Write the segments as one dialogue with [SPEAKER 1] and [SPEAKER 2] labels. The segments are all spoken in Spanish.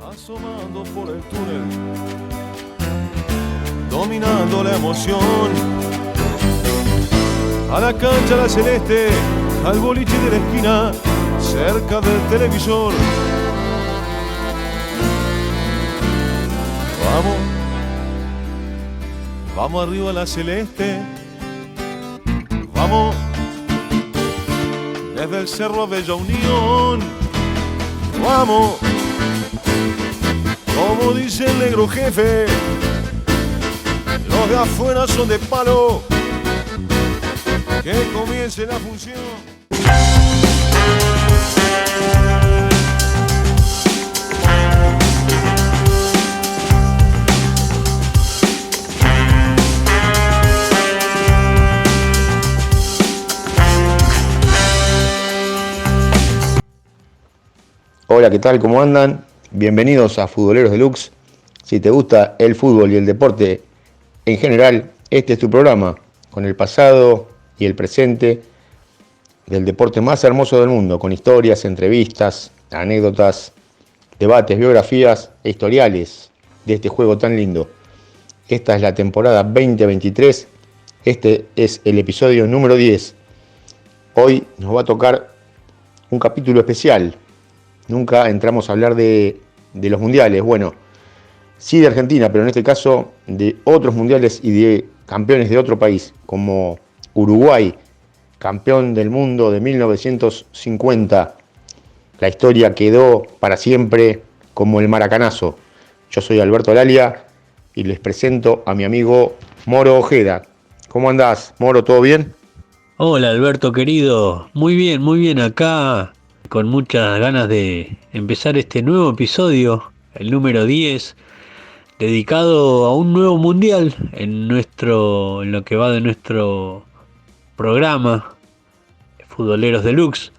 [SPEAKER 1] Asomando por el túnel, dominando la emoción. A la cancha la celeste, al boliche de la esquina, cerca del televisor. Vamos, vamos arriba a la celeste. Vamos, desde el cerro a Bella Unión. Vamos, como dice el negro jefe, los de afuera son de palo. Que comience la función.
[SPEAKER 2] Hola, ¿qué tal? ¿Cómo andan? Bienvenidos a Futboleros Deluxe. Si te gusta el fútbol y el deporte en general, este es tu programa, con el pasado y el presente del deporte más hermoso del mundo, con historias, entrevistas, anécdotas, debates, biografías e historiales de este juego tan lindo. Esta es la temporada 2023, este es el episodio número 10. Hoy nos va a tocar un capítulo especial. Nunca entramos a hablar de los mundiales, bueno, sí de Argentina, pero en este caso de otros mundiales y de campeones de otro país, como Uruguay, campeón del mundo de 1950. La historia quedó para siempre como el maracanazo. Yo soy Alberto Lalia y les presento a mi amigo Moro Ojeda. ¿Cómo andás, Moro? ¿Todo bien?
[SPEAKER 3] Hola Alberto querido, muy bien acá, con muchas ganas de empezar este nuevo episodio, el número 10, dedicado a un nuevo mundial en lo que va de nuestro programa Futboleros Deluxe,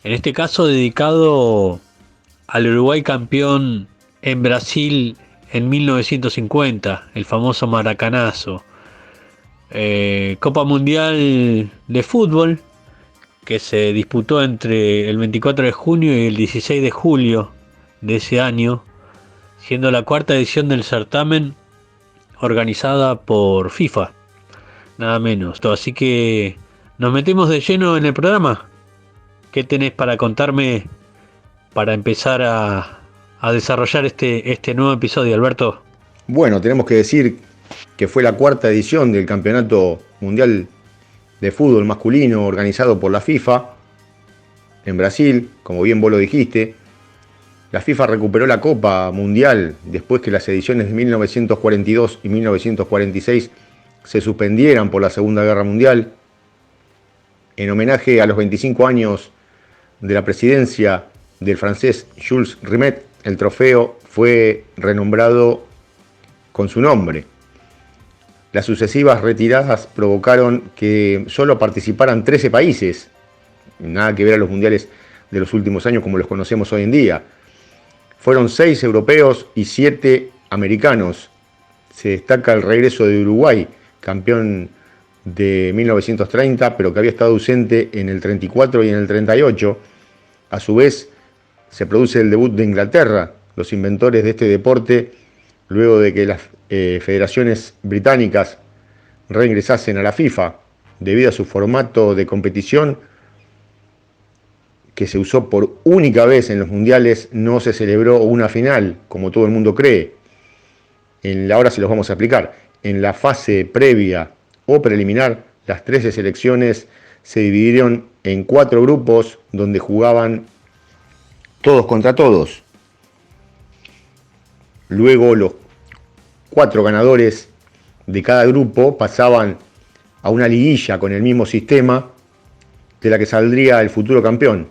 [SPEAKER 3] en este caso dedicado al Uruguay campeón en Brasil en 1950, el famoso maracanazo. Copa Mundial de Fútbol que se disputó entre el 24 de junio y el 16 de julio de ese año, siendo la cuarta edición del certamen organizada por FIFA, nada menos. Así que nos metemos de lleno en el programa. ¿Qué tenés para contarme para empezar a desarrollar este nuevo episodio, Alberto?
[SPEAKER 2] Bueno, tenemos que decir que fue la cuarta edición del Campeonato Mundial de Fútbol Masculino organizado por la FIFA en Brasil, como bien vos lo dijiste. La FIFA recuperó la Copa Mundial después que las ediciones de 1942 y 1946 se suspendieran por la Segunda Guerra Mundial. En homenaje a los 25 años de la presidencia del francés Jules Rimet, el trofeo fue renombrado con su nombre. Las sucesivas retiradas provocaron que solo participaran 13 países, nada que ver a los mundiales de los últimos años como los conocemos hoy en día. Fueron 6 europeos y 7 americanos. Se destaca el regreso de Uruguay, campeón de 1930, pero que había estado ausente en el 34 y en el 38. A su vez, se produce el debut de Inglaterra, los inventores de este deporte, luego de que las federaciones británicas reingresasen a la FIFA, debido a su formato de competición que se usó por única vez en los mundiales. No se celebró una final, como todo el mundo cree. Ahora se los vamos a explicar. En la fase previa o preliminar, las 13 selecciones se dividieron en 4 grupos donde jugaban todos contra todos. Luego los 4 ganadores de cada grupo pasaban a una liguilla con el mismo sistema de la que saldría el futuro campeón.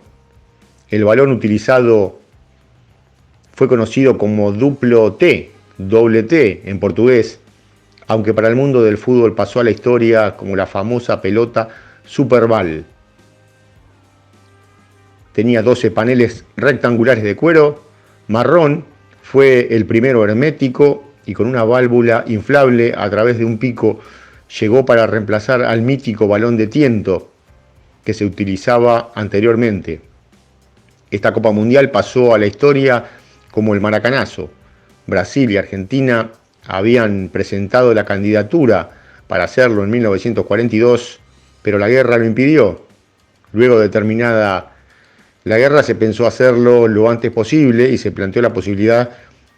[SPEAKER 2] El balón utilizado fue conocido como duplo T, doble T en portugués, aunque para el mundo del fútbol pasó a la historia como la famosa pelota Superball. Tenía 12 paneles rectangulares de cuero marrón, fue el primero hermético y con una válvula inflable a través de un pico llegó para reemplazar al mítico balón de tiento que se utilizaba anteriormente. Esta Copa Mundial pasó a la historia como el Maracanazo. Brasil y Argentina habían presentado la candidatura para hacerlo en 1942, pero la guerra lo impidió. Luego de terminada la guerra se pensó hacerlo lo antes posible y se planteó la posibilidad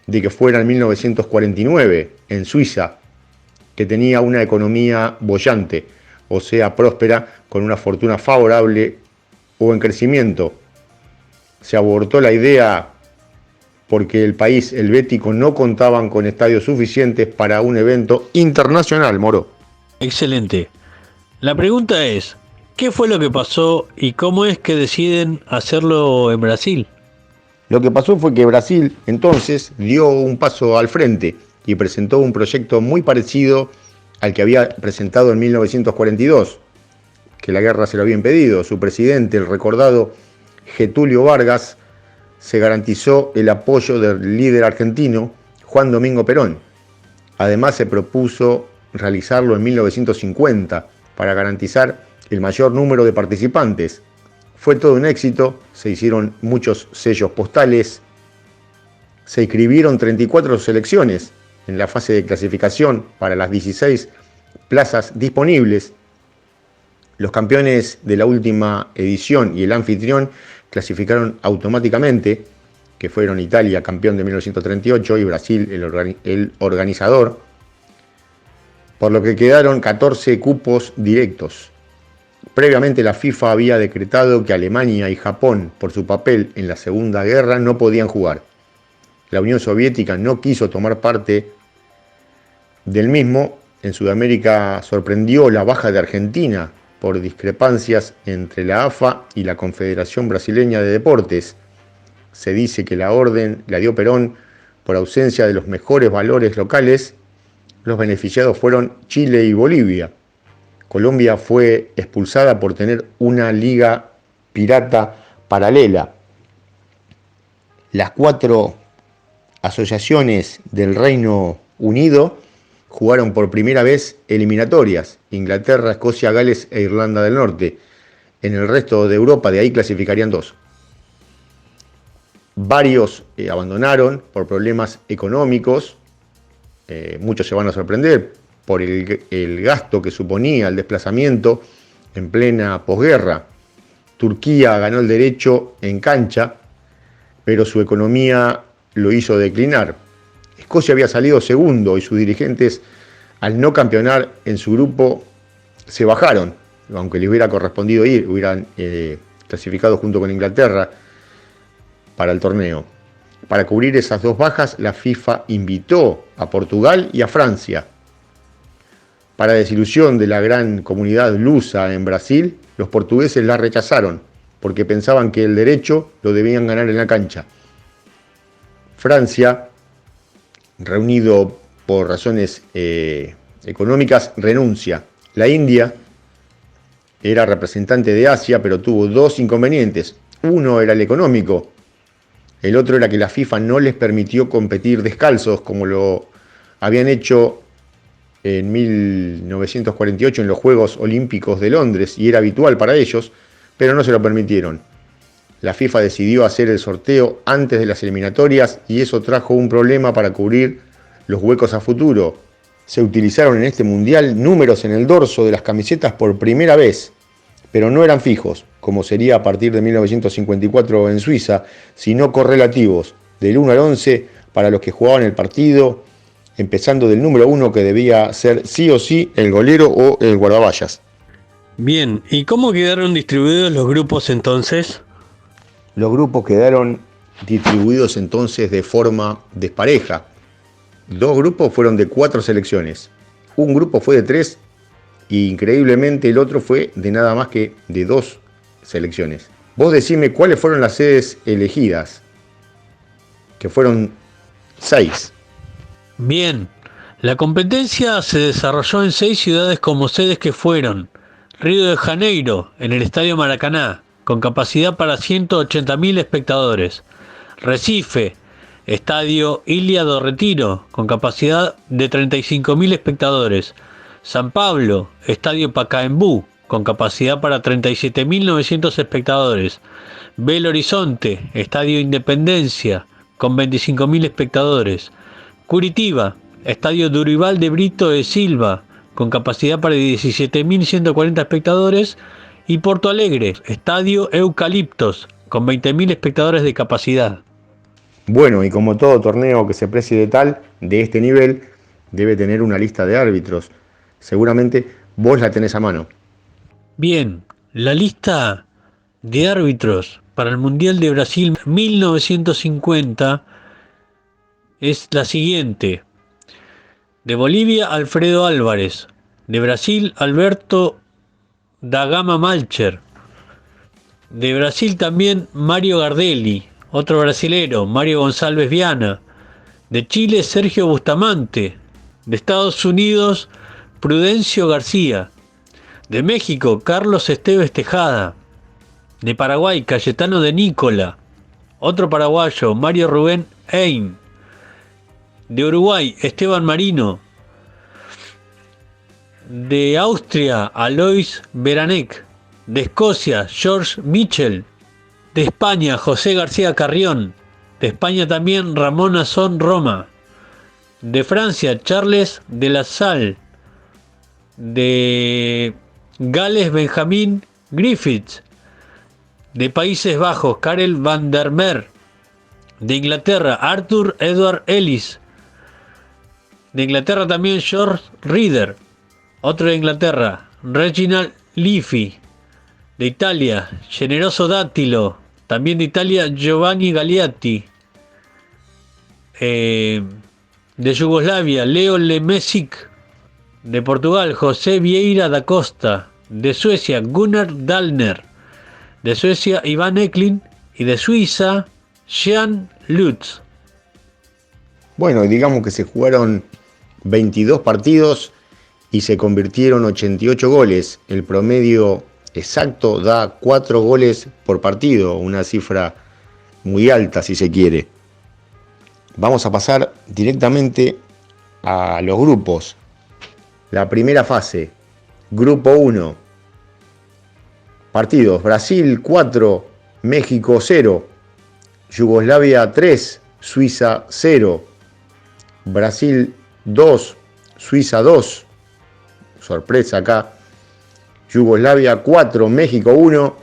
[SPEAKER 2] de que fuera en 1949, en Suiza, que tenía una economía boyante, o sea, próspera, con una fortuna favorable o en crecimiento. Se abortó la idea porque el país helvético no contaban con estadios suficientes para un evento internacional, Moro.
[SPEAKER 3] Excelente. La pregunta es, ¿qué fue lo que pasó y cómo es que deciden hacerlo en Brasil?
[SPEAKER 2] Lo que pasó fue que Brasil entonces dio un paso al frente y presentó un proyecto muy parecido al que había presentado en 1942, que la guerra se lo había impedido. Su presidente, el recordado Getúlio Vargas, se garantizó el apoyo del líder argentino Juan Domingo Perón. Además se propuso realizarlo en 1950 para garantizar el mayor número de participantes. Fue todo un éxito, se hicieron muchos sellos postales, se inscribieron 34 selecciones en la fase de clasificación para las 16 plazas disponibles. Los campeones de la última edición y el anfitrión clasificaron automáticamente, que fueron Italia, campeón de 1938, y Brasil, el organizador, por lo que quedaron 14 cupos directos. Previamente la FIFA había decretado que Alemania y Japón, por su papel en la Segunda Guerra, no podían jugar. La Unión Soviética no quiso tomar parte del mismo. En Sudamérica sorprendió la baja de Argentina por discrepancias entre la AFA y la Confederación Brasileña de Deportes. Se dice que la orden la dio Perón por ausencia de los mejores valores locales. Los beneficiados fueron Chile y Bolivia. Colombia fue expulsada por tener una liga pirata paralela. Las 4 asociaciones del Reino Unido jugaron por primera vez eliminatorias: Inglaterra, Escocia, Gales e Irlanda del Norte. En el resto de Europa, de ahí clasificarían 2. Varios abandonaron por problemas económicos. Muchos se van a sorprender por el gasto que suponía el desplazamiento en plena posguerra. Turquía ganó el derecho en cancha, pero su economía lo hizo declinar. Escocia había salido segundo y sus dirigentes, al no campeonar en su grupo, se bajaron. Aunque les hubiera correspondido ir, hubieran clasificado junto con Inglaterra para el torneo. Para cubrir esas 2 bajas, la FIFA invitó a Portugal y a Francia. Para desilusión de la gran comunidad lusa en Brasil, los portugueses la rechazaron porque pensaban que el derecho lo debían ganar en la cancha. Francia, reunido por razones económicas, renuncia. La India era representante de Asia, pero tuvo 2 inconvenientes. Uno era el económico, el otro era que la FIFA no les permitió competir descalzos como lo habían hecho en 1948 en los Juegos Olímpicos de Londres, y era habitual para ellos, pero no se lo permitieron. La FIFA decidió hacer el sorteo antes de las eliminatorias y eso trajo un problema para cubrir los huecos a futuro. Se utilizaron en este mundial números en el dorso de las camisetas por primera vez, pero no eran fijos, como sería a partir de 1954 en Suiza, sino correlativos, del 1 al 11 para los que jugaban el partido, empezando del número 1, que debía ser sí o sí el golero o el guardaballas.
[SPEAKER 3] Bien, ¿y cómo quedaron distribuidos los grupos entonces?
[SPEAKER 2] Los grupos quedaron distribuidos entonces de forma despareja. 2 grupos fueron de 4 selecciones. Un grupo fue de 3 y increíblemente el otro fue de nada más que de 2 selecciones. Vos decime cuáles fueron las sedes elegidas, que fueron 6.
[SPEAKER 3] Bien, la competencia se desarrolló en 6 ciudades como sedes, que fueron Río de Janeiro, en el Estadio Maracaná, con capacidad para 180.000 espectadores. Recife, Estadio Ilha do Retiro, con capacidad de 35.000 espectadores. San Pablo, Estadio Pacaembu, con capacidad para 37.900 espectadores. Belo Horizonte, Estadio Independencia, con 25.000 espectadores. Curitiba, Estadio Durival de Brito de Silva, con capacidad para 17.140 espectadores. Y Porto Alegre, Estadio Eucaliptos, con 20.000 espectadores de capacidad.
[SPEAKER 2] Bueno, y como todo torneo que se precie de tal, de este nivel, debe tener una lista de árbitros. Seguramente vos la tenés a mano.
[SPEAKER 3] Bien, la lista de árbitros para el Mundial de Brasil 1950 es la siguiente. De Bolivia, Alfredo Álvarez. De Brasil, Alberto da Gama Malcher. De Brasil también Mario Gardelli, otro brasilero, Mario González Viana. De Chile, Sergio Bustamante. De Estados Unidos, Prudencio García. De México, Carlos Esteves Tejada. De Paraguay, Cayetano de Nicola. Otro paraguayo, Mario Rubén Hein. De Uruguay, Esteban Marino. De Austria, Alois Beranek. De Escocia, George Mitchell. De España, José García Carrión. De España también, Ramón Azón Roma. De Francia, Charles de la Salle. De Gales, Benjamín Griffiths. De Países Bajos, Karel van der Meer. De Inglaterra, Arthur Edward Ellis. De Inglaterra también, George Reader. Otro de Inglaterra, Reginald Leafy. De Italia, Generoso Dátilo. También de Italia, Giovanni Gagliatti. De Yugoslavia, Leo Lemesic. De Portugal, José Vieira da Costa. De Suecia, Gunnar Dallner. De Suecia, Iván Eklund. Y de Suiza, Jean Lutz.
[SPEAKER 2] Bueno, digamos que se jugaron 22 partidos y se convirtieron 88 goles. El promedio exacto da 4 goles por partido, una cifra muy alta si se quiere. Vamos a pasar directamente a los grupos. La primera fase, grupo 1. Partidos: Brasil 4, México 0, Yugoslavia 3, Suiza 0, Brasil 2, Suiza 2, sorpresa acá, Yugoslavia 4, México 1,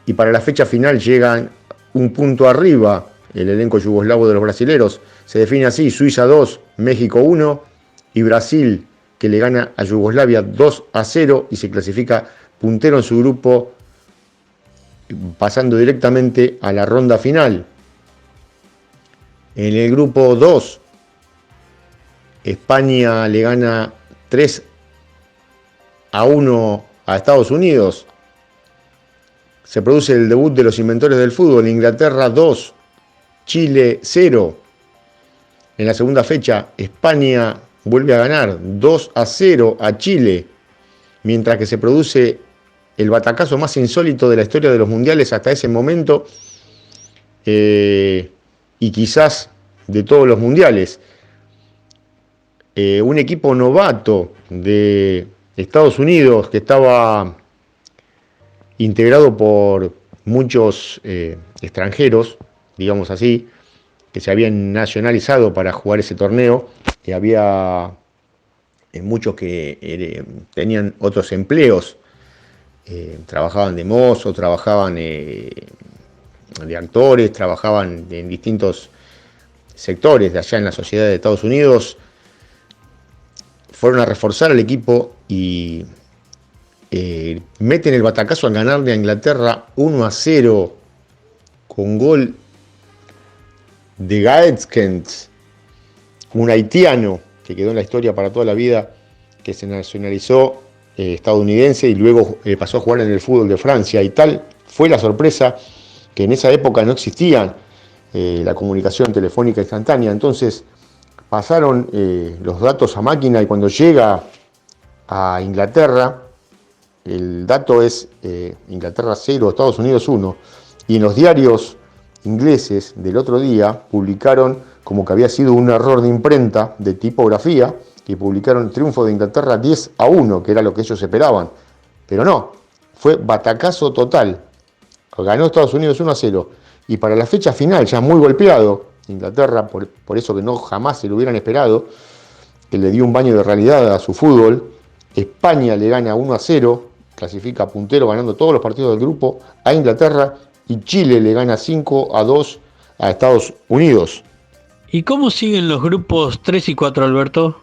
[SPEAKER 2] y para la fecha final llegan un punto arriba el elenco yugoslavo de los brasileros. Se define así: Suiza 2, México 1, y Brasil, que le gana a Yugoslavia 2-0 y se clasifica puntero en su grupo, pasando directamente a la ronda final. En el grupo 2, España le gana 3-1 a Estados Unidos. Se produce el debut de los inventores del fútbol: Inglaterra 2, Chile 0. En la segunda fecha, España vuelve a ganar 2-0 a Chile, mientras que se produce el batacazo más insólito de la historia de los mundiales hasta ese momento, y quizás de todos los mundiales. Un equipo novato de Estados Unidos, que estaba integrado por muchos extranjeros, digamos así, que se habían nacionalizado para jugar ese torneo, que había muchos que tenían otros empleos, trabajaban de mozo, trabajaban de actores, trabajaban en distintos sectores de allá en la sociedad de Estados Unidos. Fueron a reforzar al equipo y meten el batacazo al ganarle a Inglaterra 1-0 con gol de Gaetzkens, un haitiano que quedó en la historia para toda la vida, que se nacionalizó estadounidense y luego pasó a jugar en el fútbol de Francia. Y tal fue la sorpresa que en esa época no existía la comunicación telefónica instantánea. Entonces pasaron los datos a máquina, y cuando llega a Inglaterra, el dato es Inglaterra 0, Estados Unidos 1, y en los diarios ingleses del otro día publicaron como que había sido un error de imprenta, de tipografía, y publicaron triunfo de Inglaterra 10-1, que era lo que ellos esperaban. Pero no, fue batacazo total. Ganó Estados Unidos 1-0. Y para la fecha final, ya muy golpeado, Inglaterra, por eso que no jamás se lo hubieran esperado, que le dio un baño de realidad a su fútbol. España le gana 1-0, clasifica puntero ganando todos los partidos del grupo a Inglaterra, y Chile le gana 5-2 a Estados Unidos.
[SPEAKER 3] ¿Y cómo siguen los grupos 3 y 4, Alberto?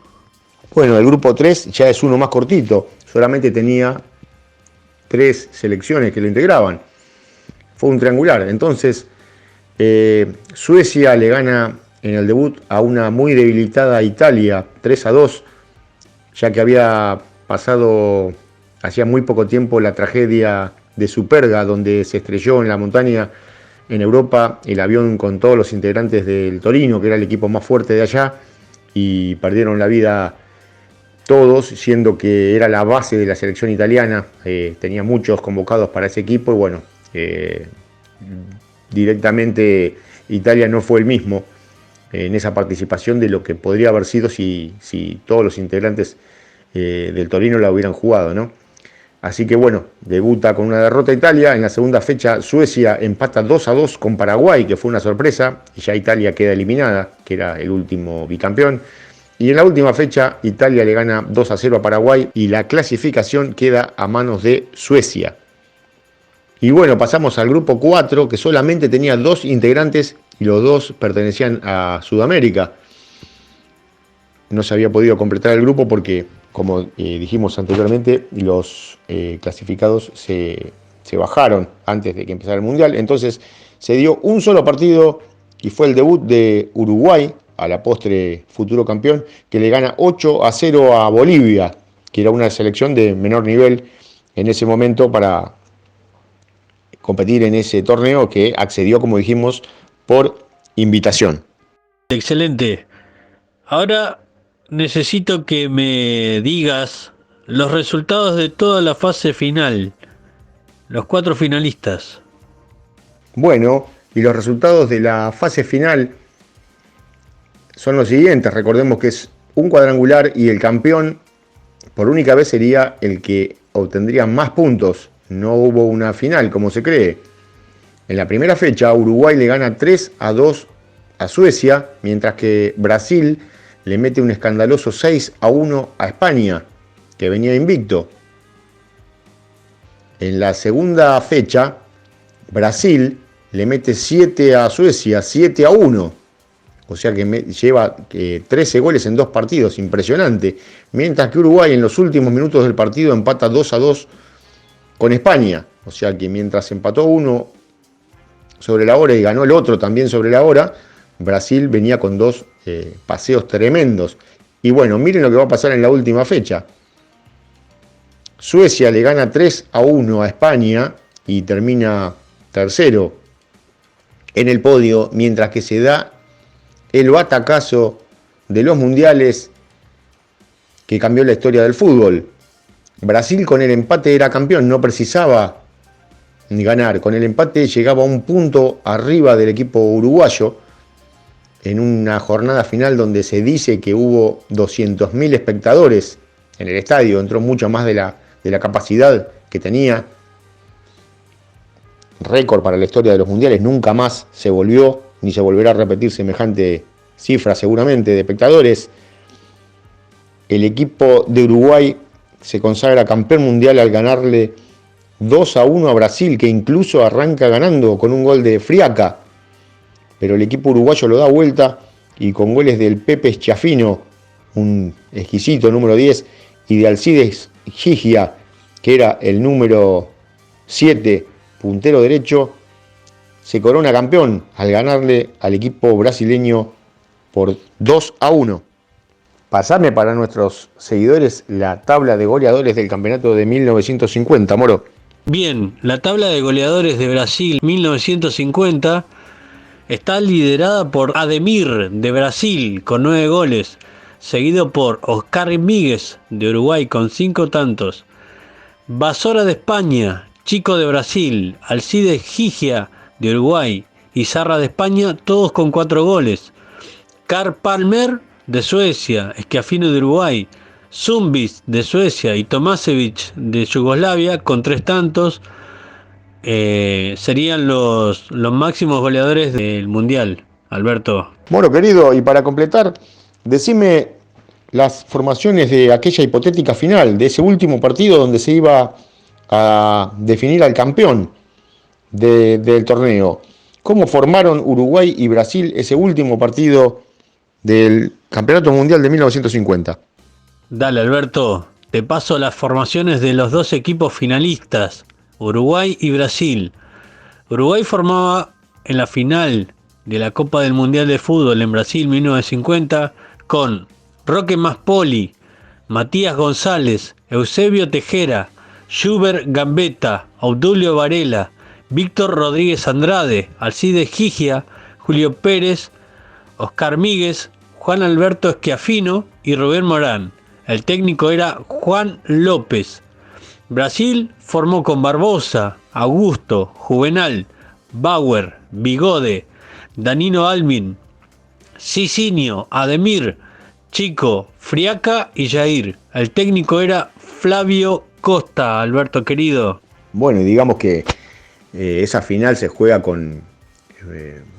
[SPEAKER 2] Bueno, el grupo 3 ya es uno más cortito, solamente tenía 3 selecciones que lo integraban. Fue un triangular, entonces Suecia le gana en el debut a una muy debilitada Italia 3-2, ya que había pasado hacía muy poco tiempo la tragedia de Superga, donde se estrelló en la montaña en Europa el avión con todos los integrantes del Torino, que era el equipo más fuerte de allá, y perdieron la vida todos, siendo que era la base de la selección italiana. Tenía muchos convocados para ese equipo y bueno, directamente Italia no fue el mismo en esa participación de lo que podría haber sido si todos los integrantes del Torino la hubieran jugado, ¿no? Así que bueno, debuta con una derrota Italia. En la segunda fecha Suecia empata 2-2 con Paraguay, que fue una sorpresa, y ya Italia queda eliminada, que era el último bicampeón. Y en la última fecha Italia le gana 2-0 a Paraguay y la clasificación queda a manos de Suecia. Y bueno, pasamos al grupo 4, que solamente tenía 2 integrantes y los 2 pertenecían a Sudamérica. No se había podido completar el grupo porque, como dijimos anteriormente, los clasificados se bajaron antes de que empezara el Mundial. Entonces se dio un solo partido y fue el debut de Uruguay, a la postre futuro campeón, que le gana 8-0 a Bolivia, que era una selección de menor nivel en ese momento para competir en ese torneo, que accedió, como dijimos, por invitación.
[SPEAKER 3] Excelente. Ahora necesito que me digas los resultados de toda la fase final, los 4 finalistas.
[SPEAKER 2] Bueno, y los resultados de la fase final son los siguientes. Recordemos que es un cuadrangular y el campeón por única vez sería el que obtendría más puntos. No hubo una final, como se cree. En la primera fecha, Uruguay le gana 3-2 a Suecia, mientras que Brasil le mete un escandaloso 6-1 a España, que venía invicto. En la segunda fecha, Brasil le mete 7 a Suecia, 7-1. O sea que lleva 13 goles en 2 partidos, impresionante. Mientras que Uruguay en los últimos minutos del partido empata 2-2 con España. O sea que mientras empató uno sobre la hora y ganó el otro también sobre la hora, Brasil venía con 2 paseos tremendos. Y bueno, miren lo que va a pasar en la última fecha. Suecia le gana 3-1 a España y termina tercero en el podio, mientras que se da el batacazo de los mundiales que cambió la historia del fútbol. Brasil con el empate era campeón, no precisaba ni ganar. Con el empate llegaba a un punto arriba del equipo uruguayo en una jornada final donde se dice que hubo 200.000 espectadores en el estadio. Entró mucho más de la capacidad que tenía. Récord para la historia de los mundiales. Nunca más se volvió ni se volverá a repetir semejante cifra seguramente de espectadores. El equipo de Uruguay se consagra campeón mundial al ganarle 2-1 a Brasil, que incluso arranca ganando con un gol de Friaca, pero el equipo uruguayo lo da vuelta y con goles del Pepe Schiaffino, un exquisito número 10, y de Alcides Gigia, que era el número 7, puntero derecho, se corona campeón al ganarle al equipo brasileño por 2-1. Pasame para nuestros seguidores la tabla de goleadores del campeonato de 1950, Moro.
[SPEAKER 3] Bien, la tabla de goleadores de Brasil 1950 está liderada por Ademir de Brasil con 9 goles, seguido por Oscar Míguez de Uruguay con 5 tantos, Basora de España, Chico de Brasil, Alcides Gigia de Uruguay y Zarra de España, todos con 4 goles. Karl Palmer de Suecia, Schiaffino de Uruguay, Zumbis de Suecia y Tomasevich de Yugoslavia con 3 tantos. serían los máximos goleadores del Mundial, Alberto.
[SPEAKER 2] Bueno, querido, y para completar, decime las formaciones de aquella hipotética final, de ese último partido donde se iba a definir al campeón del torneo. ¿Cómo formaron Uruguay y Brasil ese último partido del Campeonato Mundial de 1950?
[SPEAKER 3] Dale, Alberto, te paso las formaciones de los dos equipos finalistas, Uruguay y Brasil. Uruguay formaba en la final de la Copa del Mundial de Fútbol en Brasil 1950 con Roque Maspoli, Matías González, Eusebio Tejera, Schubert Gambetta, Obdulio Varela, Víctor Rodríguez Andrade, Alcides Gigia, Julio Pérez, Oscar Míguez, Juan Alberto Schiaffino y Rubén Morán. El técnico era Juan López. Brasil formó con Barbosa, Augusto, Juvenal, Bauer, Bigode, Danilo Almin, Cicinio, Ademir, Chico, Friaca y Jair. El técnico era Flavio Costa, Alberto querido.
[SPEAKER 2] Bueno, y digamos que esa final se juega con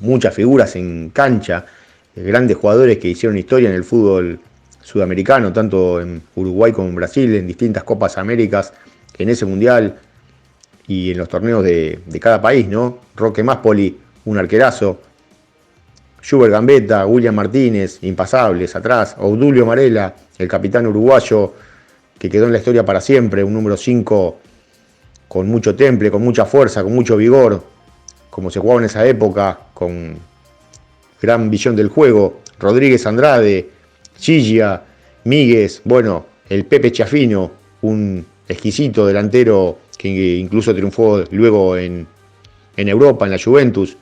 [SPEAKER 2] muchas figuras en cancha, grandes jugadores que hicieron historia en el fútbol sudamericano, tanto en Uruguay como en Brasil, en distintas Copas Américas, en ese mundial y en los torneos de cada país, ¿no? Roque Maspoli, un arquerazo, Schubert Gambetta, William Martínez, impasables atrás, Obdulio Varela, el capitán uruguayo que quedó en la historia para siempre, un número 5 con mucho temple, con mucha fuerza, con mucho vigor, como se jugaba en esa época, con gran visión del juego, Rodríguez Andrade, Gigia, Míguez, bueno, el Pepe Schiaffino, un exquisito delantero que incluso triunfó luego en Europa, en la Juventus,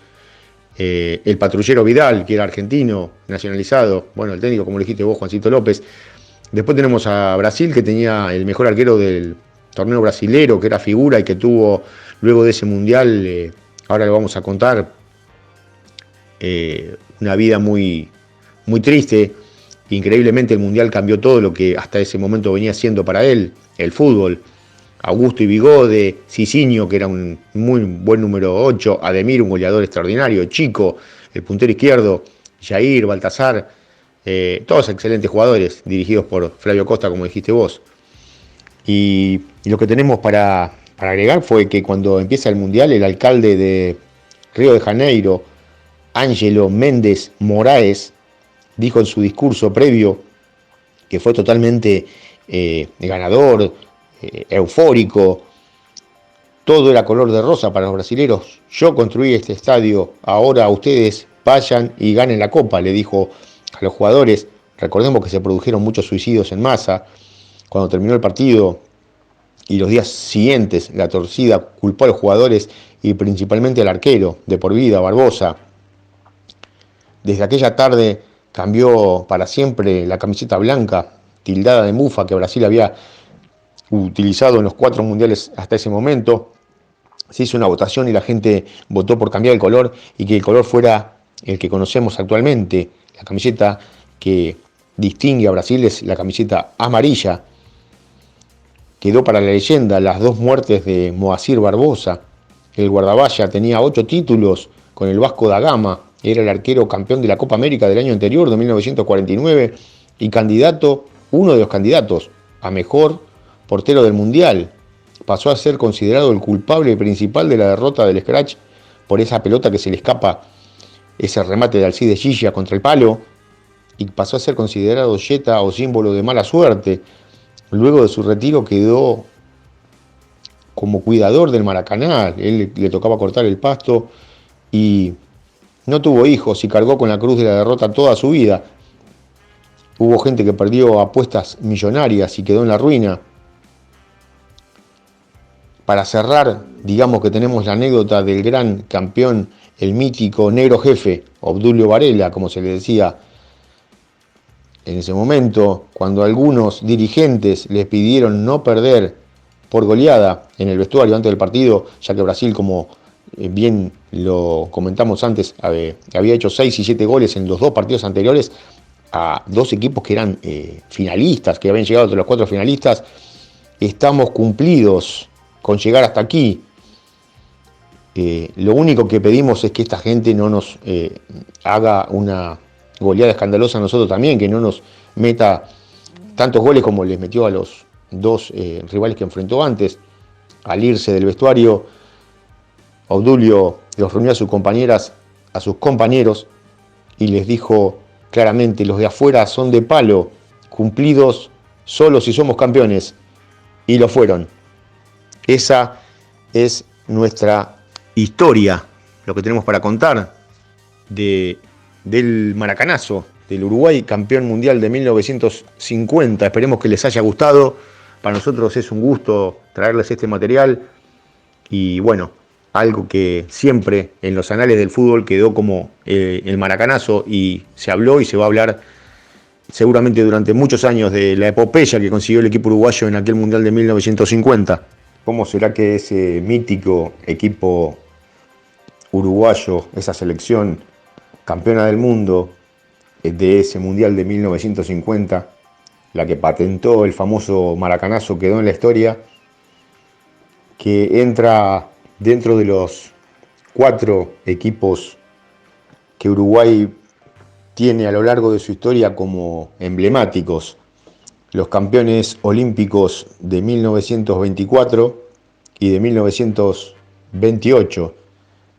[SPEAKER 2] el patrullero Vidal, que era argentino, nacionalizado, bueno, el técnico, como le dijiste vos, Juancito López. Después tenemos a Brasil, que tenía el mejor arquero del torneo brasilero, que era figura y que tuvo luego de ese mundial, ahora le vamos a contar, una vida muy, muy triste. Increíblemente el mundial cambió todo lo que hasta ese momento venía siendo para él, el fútbol. Augusto y Bigode, Cicinio, que era un muy buen número 8, Ademir, un goleador extraordinario, Chico, el puntero izquierdo, Jair, Baltasar, todos excelentes jugadores dirigidos por Flavio Costa, como dijiste vos. Y lo que tenemos para agregar fue que cuando empieza el mundial, el alcalde de Río de Janeiro, Ángelo Méndez Moraes, dijo en su discurso previo que fue totalmente ganador, eufórico, todo era color de rosa para los brasileros. Yo construí este estadio, ahora ustedes vayan y ganen la copa, le dijo a los jugadores. Recordemos que se produjeron muchos suicidios en masa. Cuando terminó el partido y los días siguientes, la torcida culpó a los jugadores y principalmente al arquero de por vida, Barbosa. Desde aquella tarde cambió para siempre la camiseta blanca, tildada de mufa, que Brasil había utilizado en los 4 mundiales hasta ese momento. Se hizo una votación y la gente votó por cambiar el color y que el color fuera el que conocemos actualmente. La camiseta que distingue a Brasil es la camiseta amarilla. Quedó para la leyenda las 2 muertes de Moacir Barbosa. El guardaballa tenía 8 títulos con el Vasco da Gama. Era el arquero campeón de la Copa América del año anterior, de 1949, y uno de los candidatos a mejor portero del Mundial. Pasó a ser considerado el culpable principal de la derrota del Scratch por esa pelota que se le escapa, ese remate de Alcides Gigia contra el palo, y pasó a ser considerado yeta o símbolo de mala suerte. Luego de su retiro quedó como cuidador del Maracaná. Él le tocaba cortar el pasto y no tuvo hijos y cargó con la cruz de la derrota toda su vida. Hubo gente que perdió apuestas millonarias y quedó en la ruina. Para cerrar, digamos que tenemos la anécdota del gran campeón, el mítico negro jefe, Obdulio Varela, como se le decía en ese momento, cuando algunos dirigentes les pidieron no perder por goleada en el vestuario antes del partido, ya que Brasil, como bien lo comentamos antes, había hecho 6 y 7 goles en los 2 partidos anteriores a 2 equipos que eran finalistas, que habían llegado entre los 4 finalistas. Estamos cumplidos con llegar hasta aquí. Lo único que pedimos es que esta gente no nos haga una goleada escandalosa a nosotros también, que no nos meta tantos goles como les metió a los dos rivales que enfrentó antes. Al irse del vestuario, Obdulio los reunió a sus compañeras, a sus compañeros, y les dijo claramente: los de afuera son de palo, cumplidos solo si somos campeones. Y lo fueron. Esa es nuestra historia, lo que tenemos para contar del Maracanazo, del Uruguay campeón mundial de 1950. Esperemos que les haya gustado. Para nosotros es un gusto traerles este material y bueno, algo que siempre en los anales del fútbol quedó como el Maracanazo, y se habló y se va a hablar seguramente durante muchos años de la epopeya que consiguió el equipo uruguayo en aquel mundial de 1950. ¿Cómo será que ese mítico equipo uruguayo, esa selección campeona del mundo de ese mundial de 1950, la que patentó el famoso Maracanazo, quedó en la historia, que entra dentro de los 4 equipos que Uruguay tiene a lo largo de su historia como emblemáticos? Los campeones olímpicos de 1924 y de 1928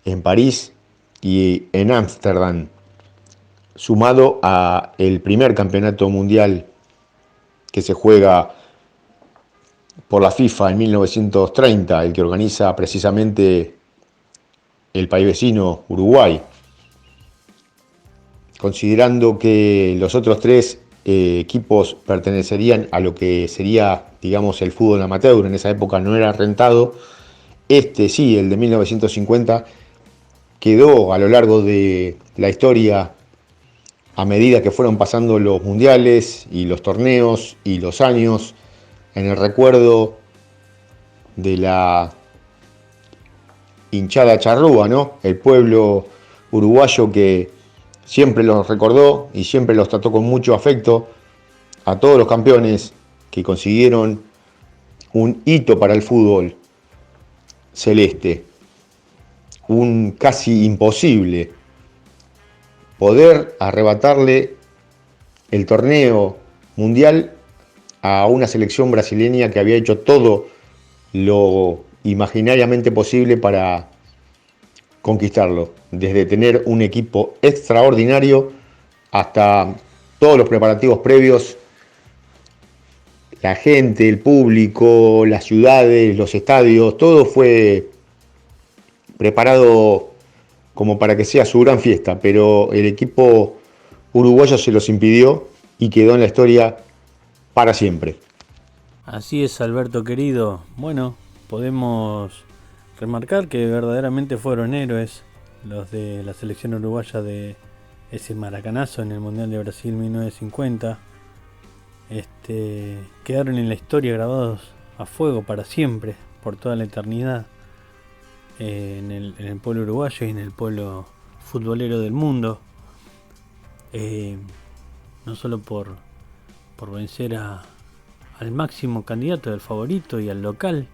[SPEAKER 2] en París y en Ámsterdam, sumado a el primer campeonato mundial que se juega por la FIFA en 1930, el que organiza precisamente el país vecino Uruguay. Considerando que los otros 3 equipos pertenecerían a lo que sería, digamos, el fútbol amateur, en esa época no era rentado, este sí, el de 1950, quedó a lo largo de la historia a medida que fueron pasando los mundiales y los torneos y los años, en el recuerdo de la hinchada charrúa, ¿no? El pueblo uruguayo que siempre los recordó y siempre los trató con mucho afecto a todos los campeones que consiguieron un hito para el fútbol celeste, un casi imposible: poder arrebatarle el torneo mundial a una selección brasileña que había hecho todo lo imaginariamente posible para conquistarlo, desde tener un equipo extraordinario hasta todos los preparativos previos, la gente, el público, las ciudades, los estadios, todo fue preparado como para que sea su gran fiesta, pero el equipo uruguayo se los impidió y quedó en la historia para siempre.
[SPEAKER 3] Así es, Alberto querido. Bueno, podemos remarcar que verdaderamente fueron héroes los de la selección uruguaya de ese Maracanazo en el Mundial de Brasil 1950. Quedaron en la historia grabados a fuego para siempre, por toda la eternidad, en el pueblo uruguayo y en el pueblo futbolero del mundo. No solo por vencer al máximo candidato, del favorito y al local,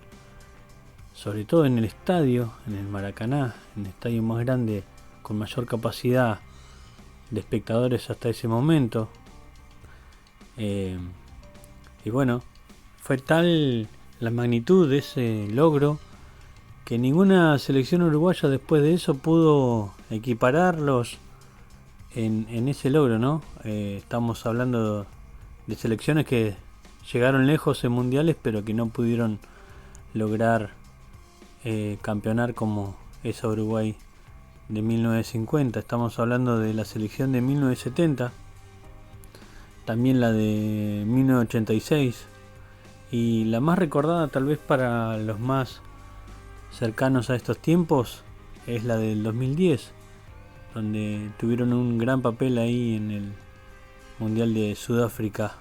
[SPEAKER 3] sobre todo en el estadio, en el Maracaná, en el estadio más grande, con mayor capacidad de espectadores hasta ese momento. Y bueno, fue tal la magnitud de ese logro que ninguna selección uruguaya después de eso pudo equipararlos en ese logro, ¿no? Estamos hablando de selecciones que llegaron lejos en mundiales, pero que no pudieron lograr campeonar como esa Uruguay de 1950. Estamos hablando de la selección de 1970, también la de 1986, y la más recordada tal vez para los más cercanos a estos tiempos es la del 2010, donde tuvieron un gran papel ahí en el Mundial de Sudáfrica.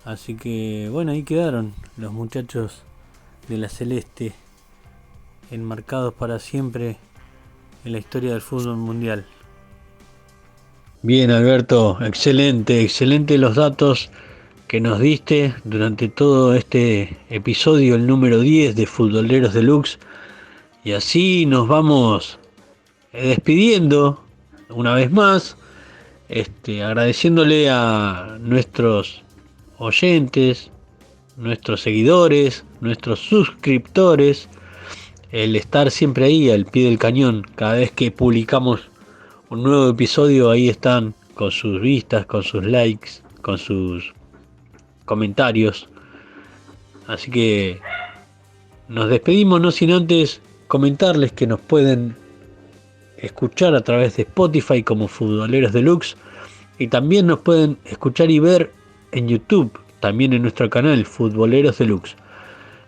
[SPEAKER 3] Así que bueno, ahí quedaron los muchachos de la Celeste, enmarcados para siempre en la historia del fútbol mundial. Bien, Alberto, excelente los datos que nos diste durante todo este episodio, el número 10 de Futboleros Deluxe, Y así nos vamos despidiendo una vez más, agradeciéndole a nuestros oyentes, nuestros seguidores, nuestros suscriptores, el estar siempre ahí al pie del cañón. Cada vez que publicamos un nuevo episodio, ahí están con sus vistas, con sus likes, con sus comentarios. Así que nos despedimos, no sin antes comentarles que nos pueden escuchar a través de Spotify como Futboleros Deluxe, y también nos pueden escuchar y ver en YouTube, también en nuestro canal Futboleros Deluxe.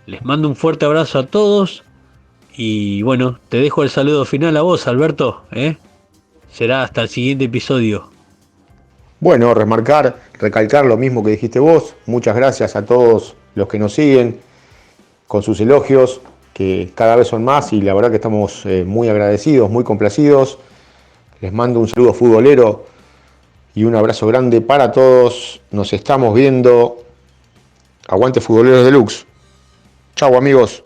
[SPEAKER 3] Les mando un fuerte abrazo a todos y bueno, te dejo el saludo final a vos, Alberto, Será hasta el siguiente episodio.
[SPEAKER 2] Bueno, recalcar lo mismo que dijiste vos. Muchas gracias a todos los que nos siguen con sus elogios, que cada vez son más y la verdad que estamos muy agradecidos, muy complacidos. Les mando un saludo futbolero y un abrazo grande para todos. Nos estamos viendo. Aguante Futboleros Deluxe. Chau amigos.